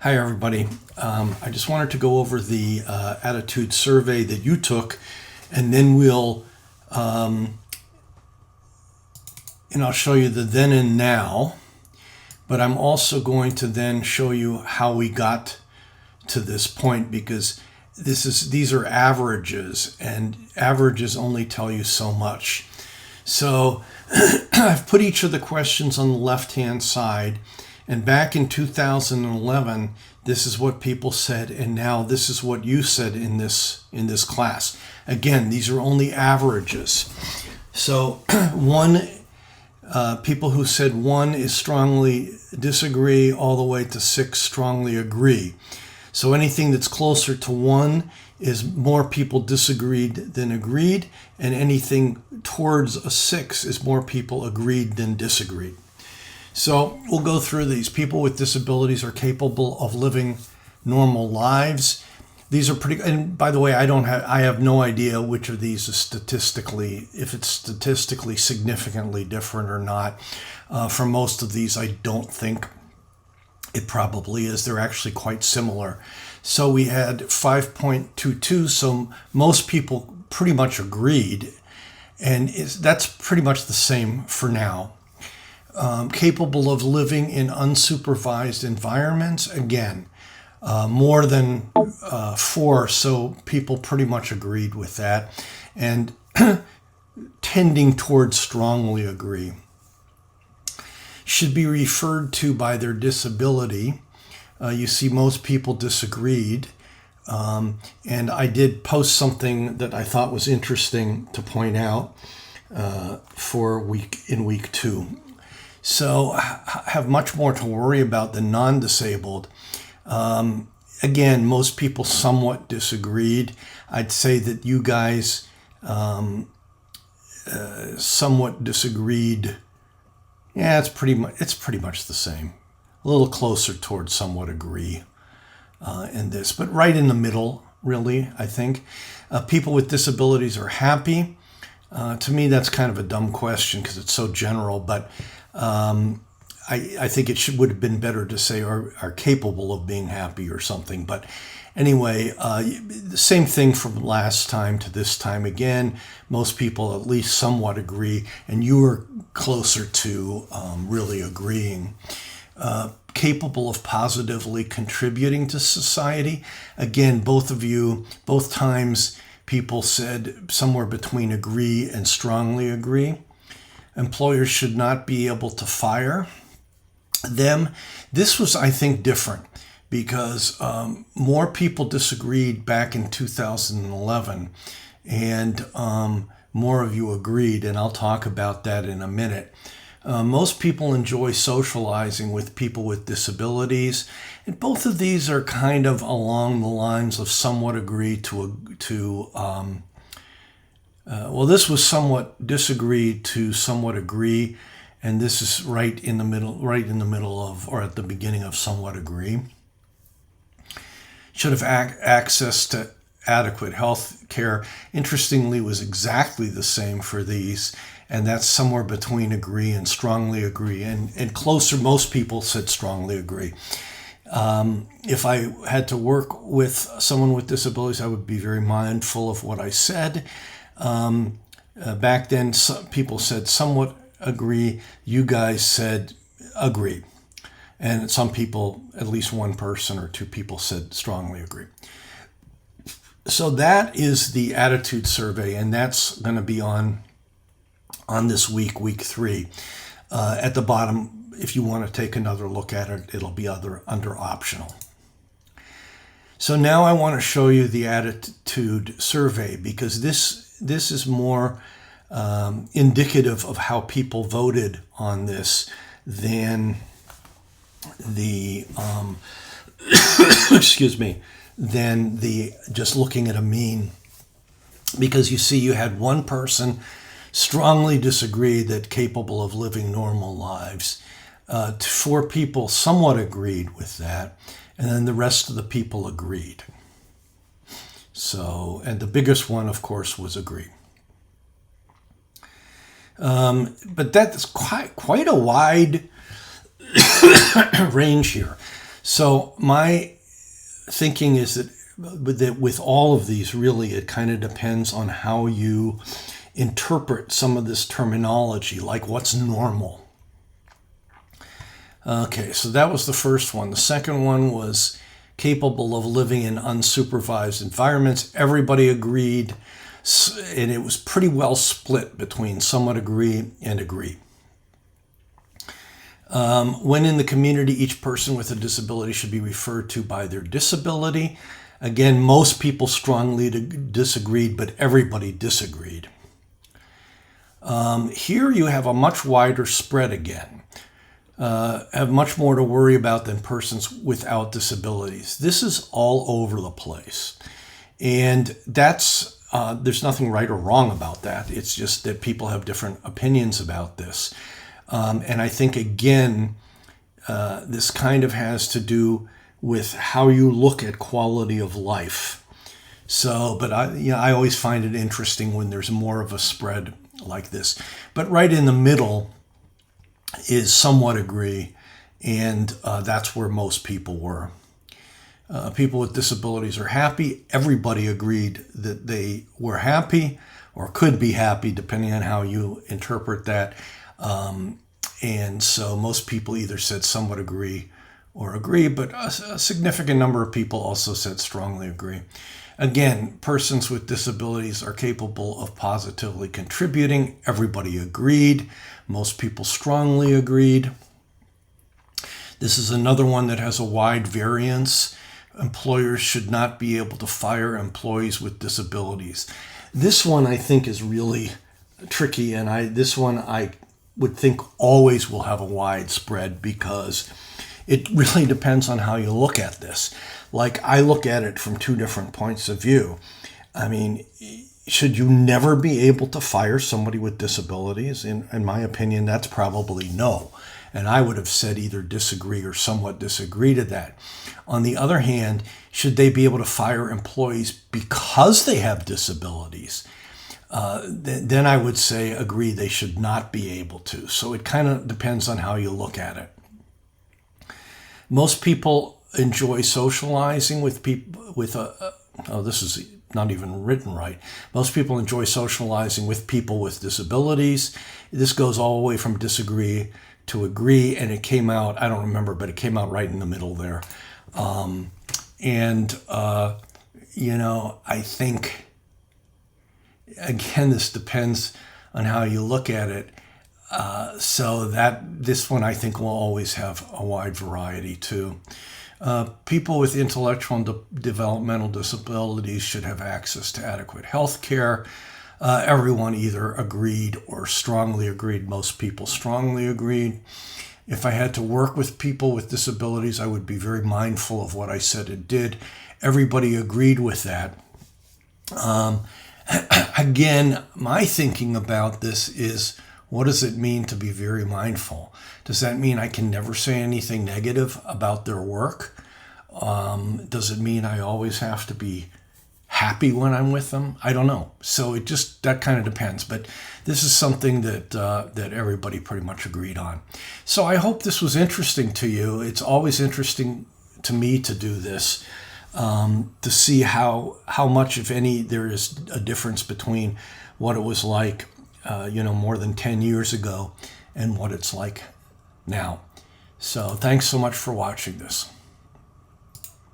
Hi, everybody. I just wanted to go over the attitude survey that you took, and then I'll show you the then and now, but I'm also going to then show you how we got to this point, because these are averages, and averages only tell you so much. So I've put each of the questions on the left-hand side. And back in 2011, this is what people said, and now this is what you said in this class. Again, these are only averages. So people who said 1 is strongly disagree, all the way to 6 strongly agree. So anything that's closer to 1 is more people disagreed than agreed, and anything towards a 6 is more people agreed than disagreed. So we'll go through these. People with disabilities are capable of living normal lives. These are pretty, and by the way, I have no idea which of these is if it's statistically significantly different or not. For most of these, I don't think it probably is. They're actually quite similar. So we had 5.22, so most people pretty much agreed, and that's pretty much the same for now. Capable of living in unsupervised environments, again, more than 4, so people pretty much agreed with that, and tending towards strongly agree. Should be referred to by their disability. You see most people disagreed, and I did post something that I thought was interesting to point out for week 2. So have much more to worry about than non-disabled. Again, most people somewhat disagreed. I'd say that you guys somewhat disagreed. Yeah, it's pretty much the same. A little closer towards somewhat agree in this, but right in the middle, really, I think. People with disabilities are happy. To me, that's kind of a dumb question because it's so general, but I think would have been better to say are capable of being happy or something. But anyway, the same thing from last time to this time. Again, most people at least somewhat agree, and you were closer to really agreeing. Capable of positively contributing to society. Again, both times people said somewhere between agree and strongly agree. Employers should not be able to fire them. This was, I think, different because more people disagreed back in 2011, and more of you agreed, and I'll talk about that in a minute. Most people enjoy socializing with people with disabilities, and both of these are kind of along the lines of somewhat agree this was somewhat disagree to somewhat agree, and this is right in the middle of, or at the beginning of, somewhat agree. Should have access to adequate health care. Interestingly, was exactly the same for these, and that's somewhere between agree and strongly agree, and closer, most people said strongly agree. If I had to work with someone with disabilities, I would be very mindful of what I said. Back then, people said somewhat agree. You guys said agree. And some people, at least one person or 2 people, said strongly agree. So that is the attitude survey, and that's going to be on this week 3. At the bottom, if you want to take another look at it, it'll be under optional. So now I want to show you the attitude survey, because this is more indicative of how people voted on this than the than the just looking at a mean. Because you see, you had one person strongly disagree that capable of living normal lives. 4 people somewhat agreed with that, and then the rest of the people agreed. So, and the biggest one, of course, was agree. But that's quite a wide range here. So my thinking is that with all of these, really, it kind of depends on how you interpret some of this terminology, like what's normal. Okay, so that was the first one. The second one was capable of living in unsupervised environments. Everybody agreed, and it was pretty well split between somewhat agree and agree. When in the community, each person with a disability should be referred to by their disability. Again, most people strongly disagreed, but everybody disagreed. Here you have a much wider spread again. Have much more to worry about than persons without disabilities. This is all over the place. And that's there's nothing right or wrong about that. It's just that people have different opinions about this. And I think, again, this kind of has to do with how you look at quality of life. So, but I always find it interesting when there's more of a spread like this. But right in the middle is somewhat agree, and that's where most people were. People with disabilities are happy. Everybody agreed that they were happy or could be happy, depending on how you interpret that. And so most people either said somewhat agree or agree, but a significant number of people also said strongly agree. Again, persons with disabilities are capable of positively contributing. Everybody agreed. Most people strongly agreed. This is another one that has a wide variance. Employers should not be able to fire employees with disabilities. This one I think is really tricky, and this one I would think always will have a wide spread because it really depends on how you look at this. Like, I look at it from two different points of view. I mean, should you never be able to fire somebody with disabilities? In my opinion, that's probably no. And I would have said either disagree or somewhat disagree to that. On the other hand, should they be able to fire employees because they have disabilities? Then I would say agree they should not be able to. So it kind of depends on how you look at it. Most people enjoy socializing with people this is not even written right. Most people enjoy socializing with people with disabilities. This goes all the way from disagree to agree, and it came out, I don't remember, but it came out right in the middle there. I think, again, this depends on how you look at it. So that this one I think will always have a wide variety too. People with intellectual and developmental disabilities should have access to adequate health care. Everyone either agreed or strongly agreed. Most people strongly agreed. If I had to work with people with disabilities, I would be very mindful of what I said and did. Everybody agreed with that. Again, my thinking about this is, what does it mean to be very mindful? Does that mean I can never say anything negative about their work? Does it mean I always have to be happy when I'm with them? I don't know. So that kind of depends. But this is something that everybody pretty much agreed on. So I hope this was interesting to you. It's always interesting to me to do this, to see how much, if any, there is a difference between what it was like more than 10 years ago and what it's like now. So thanks so much for watching this.